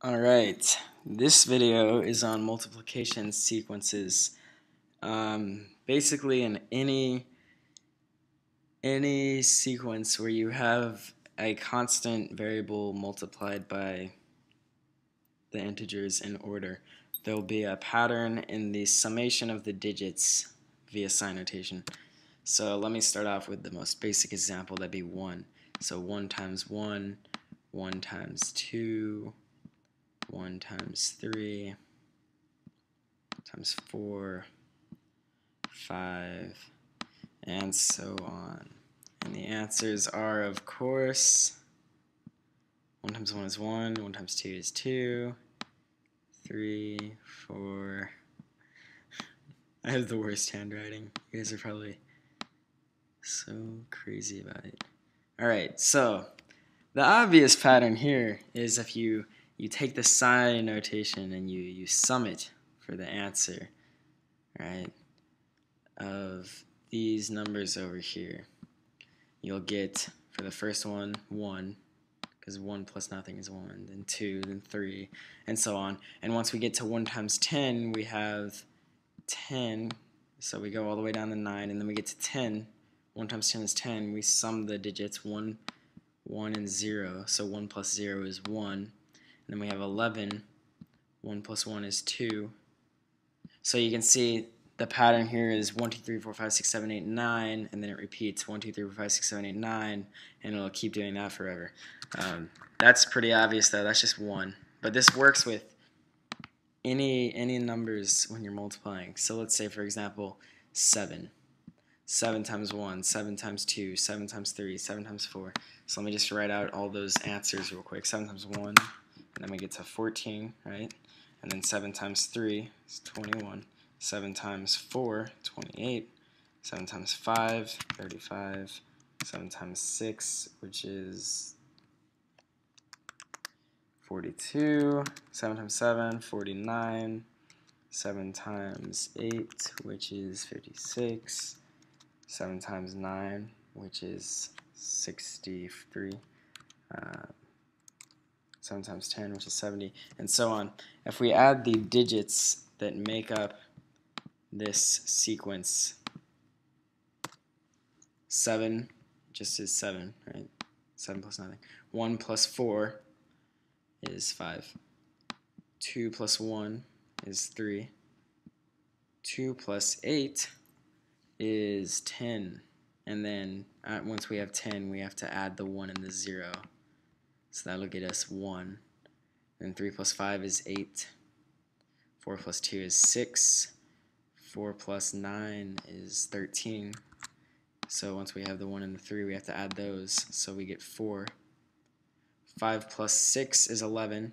Alright, this video is on multiplication sequences. Basically in any sequence where you have a constant variable multiplied by the integers in order, there will be a pattern in the summation of the digits via sign notation. So let me start off with the most basic example, that'd be 1. So 1 times 1, 1 times 2, 1 times 3, times 4, 5, and so on. And the answers are, of course, 1 times 1 is 1, 1 times 2 is 2, 3, 4. I have the worst handwriting. You guys are probably so crazy about it. Alright, so the obvious pattern here is if you take the sign notation and you sum it for the answer, right, of these numbers over here. You'll get, for the first one, 1, because 1 plus nothing is 1, then 2, then 3, and so on. And once we get to 1 times 10, we have 10, so we go all the way down to 9, and then we get to 10. 1 times 10 is 10. We sum the digits 1, 1, and 0, so 1 plus 0 is 1. And then we have 11. 1 plus 1 is 2. So you can see the pattern here is 1, 2, 3, 4, 5, 6, 7, 8, 9, and then it repeats 1, 2, 3, 4, 5, 6, 7, 8, 9, and it'll keep doing that forever. That's pretty obvious though, that's just 1. But this works with any numbers when you're multiplying. So let's say, for example, 7. 7 times 1, 7 times 2, 7 times 3, 7 times 4. So let me just write out all those answers real quick. 7 times 1, and then we get to 14, right? And then 7 times 3 is 21. 7 times 4, 28. 7 times 5, 35. 7 times 6, which is 42. 7 times 7, 49. 7 times 8, which is 56. 7 times 9, which is 63. 7 times 10, which is 70, and so on. If we add the digits that make up this sequence, 7 just is 7, right? 7 plus nothing. 1 plus 4 is 5. 2 plus 1 is 3. 2 plus 8 is 10. And then once we have 10, we have to add the 1 and the 0. So that'll get us 1. Then 3 plus 5 is 8. 4 plus 2 is 6. 4 plus 9 is 13. So once we have the 1 and the 3, we have to add those. So we get 4. 5 plus 6 is 11.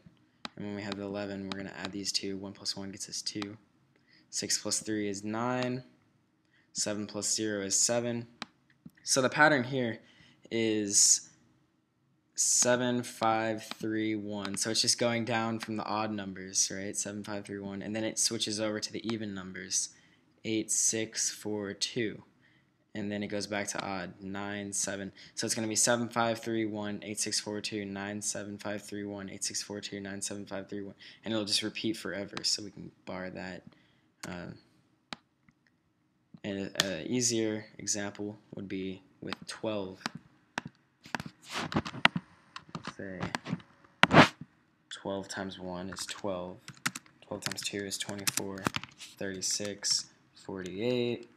And when we have the 11, we're going to add these two. 1 plus 1 gets us 2. 6 plus 3 is 9. 7 plus 0 is 7. So the pattern here is 7, 5, 3, 1. So it's just going down from the odd numbers, right? 7, 5, 3, 1. And then it switches over to the even numbers. 8, 6, 4, 2. And then it goes back to odd. 9, 7. So it's going to be 7, 5, 3, 1, 8, 6, 4, 2, 9, 7, 5, 3, 1, 8, 6, 4, 2, 9, 7, 5, 3, 1. And it'll just repeat forever, so we can bar that. And an easier example would be with 12. Let's say 12 times 1 is 12. 12 times 2 is 24. 36, 48.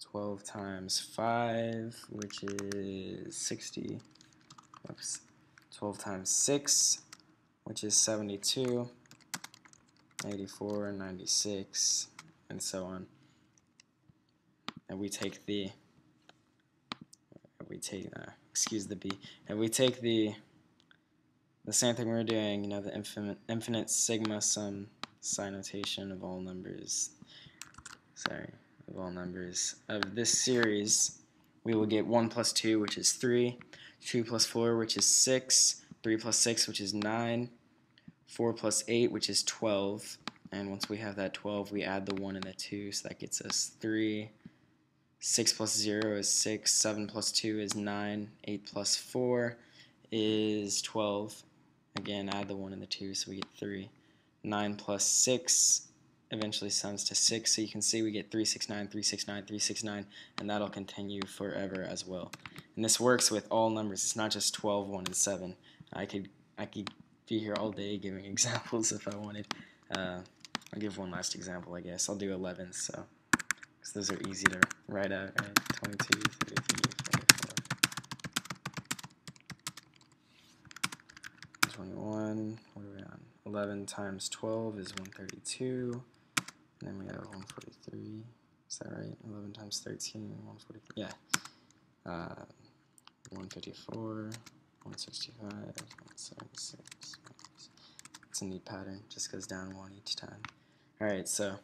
12 times 5, which is 60. Oops. 12 times 6, which is 72. 84, 96, and so on. And we take the, excuse the B, and we take the same thing we were doing, the infinite sigma sum sign notation of all numbers, of all numbers of this series. We will get 1 plus 2, which is 3, 2 plus 4, which is 6, 3 plus 6, which is 9, 4 plus 8, which is 12, and once we have that 12, we add the 1 and the 2, so that gets us 3. 6 plus 0 is 6, 7 plus 2 is 9, 8 plus 4 is 12, Again, add the 1 and the 2, so we get 3. 9 plus 6 eventually sums to 6, so you can see we get 369, 369, 369, and that'll continue forever as well. And this works with all numbers. It's not just 12, 1, and 7. I could be here all day giving examples if I wanted. I'll give one last example, I guess. I'll do 11, so because those are easy to write out, right? 22, 33, 44, 21. What are we on? 11 times 12 is 132. And then we have 143. Is that right? 11 times 13, 143. Yeah. 154, 165, 176. It's a neat pattern. Just goes down 1 each time. Alright, so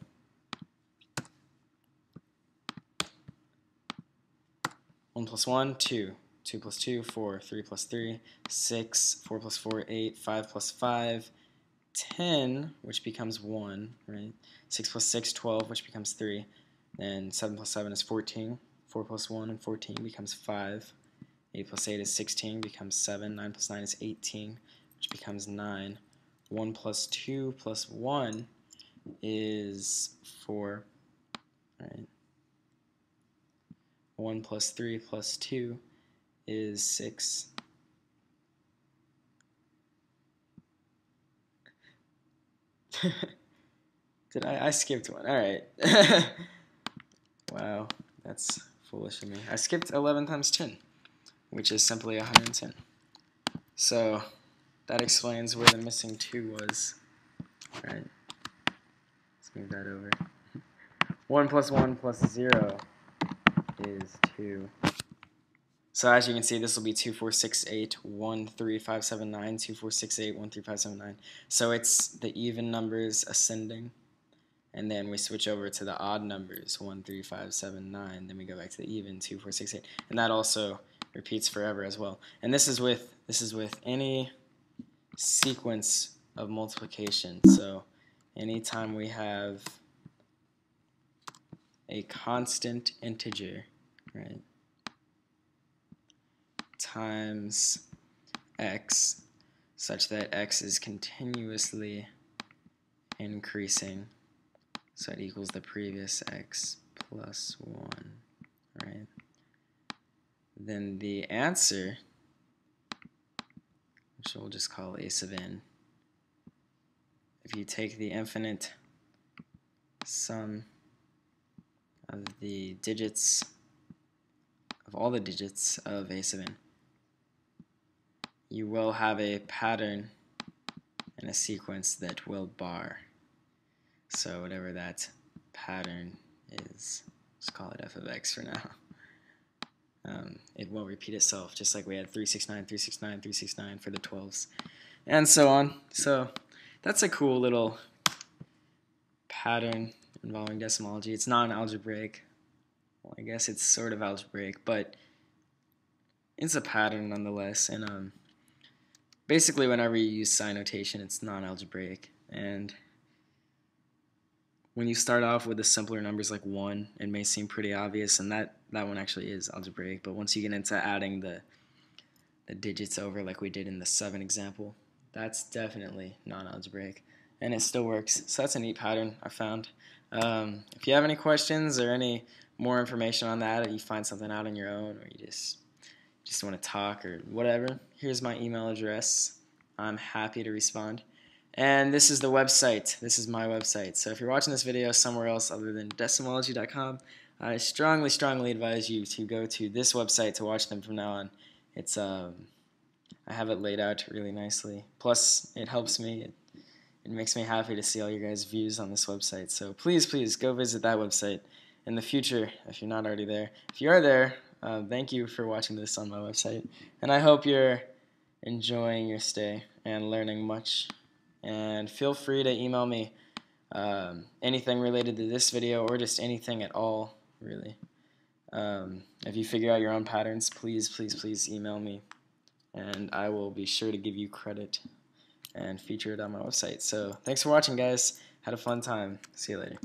1 plus 1, 2. 2 plus 2, 4. 3 plus 3, 6. 4 plus 4, 8. 5 plus 5, 10, which becomes 1, right? 6 plus 6, 12, which becomes 3. Then 7 plus 7 is 14. 4 plus 1 and 14 becomes 5. 8 plus 8 is 16, becomes 7. 9 plus 9 is 18, which becomes 9. 1 plus 2 plus 1 is 4, right? 1 plus 3 plus 2 is 6. Did I skipped one. Alright. Wow, that's foolish of me. I skipped 11 times 10, which is simply 110. So that explains where the missing 2 was. Right. Let's move that over. 1 plus 1 plus 0 is 2. So as you can see, this will be 2, 4, 6, 8, 1, 3, 5, 7, 9, 2, 4, 6, 8, 1, 3, 5, 7, 9. So it's the even numbers ascending. And then we switch over to the odd numbers, 1, 3, 5, 7, 9. Then we go back to the even, 2, 4, 6, 8. And that also repeats forever as well. And this is with any sequence of multiplication. So anytime we have a constant integer, right, times x, such that x is continuously increasing, so it equals the previous x plus 1, right? Then the answer, which we'll just call a sub n, if you take the infinite sum of the digits, of all the digits of a sub n, you will have a pattern and a sequence that will bar. So whatever that pattern is, let's call it f of x for now. It will repeat itself, just like we had 369, 369, 369 for the 12s, and so on. So that's a cool little pattern involving decimology. It's non-algebraic. Well, I guess it's sort of algebraic, but it's a pattern nonetheless. And basically, whenever you use sign notation, it's non-algebraic. And when you start off with the simpler numbers like 1, it may seem pretty obvious, and that one actually is algebraic. But once you get into adding the digits over like we did in the 7 example, that's definitely non-algebraic, and it still works. So that's a neat pattern I found. If you have any questions or any more information on that, or you find something out on your own, or you just want to talk or whatever, here's my email address. I'm happy to respond. And this is the website. This is my website. So if you're watching this video somewhere else other than Decimology.com, I strongly, strongly advise you to go to this website to watch them from now on. It's I have it laid out really nicely. Plus, it helps me. It makes me happy to see all your guys' views on this website. So please, please go visit that website in the future if you're not already there. If you are there, thank you for watching this on my website. And I hope you're enjoying your stay and learning much. And feel free to email me anything related to this video or just anything at all, really. If you figure out your own patterns, please, please, please email me, and I will be sure to give you credit and feature it on my website. So thanks for watching, guys. Had a fun time. See you later.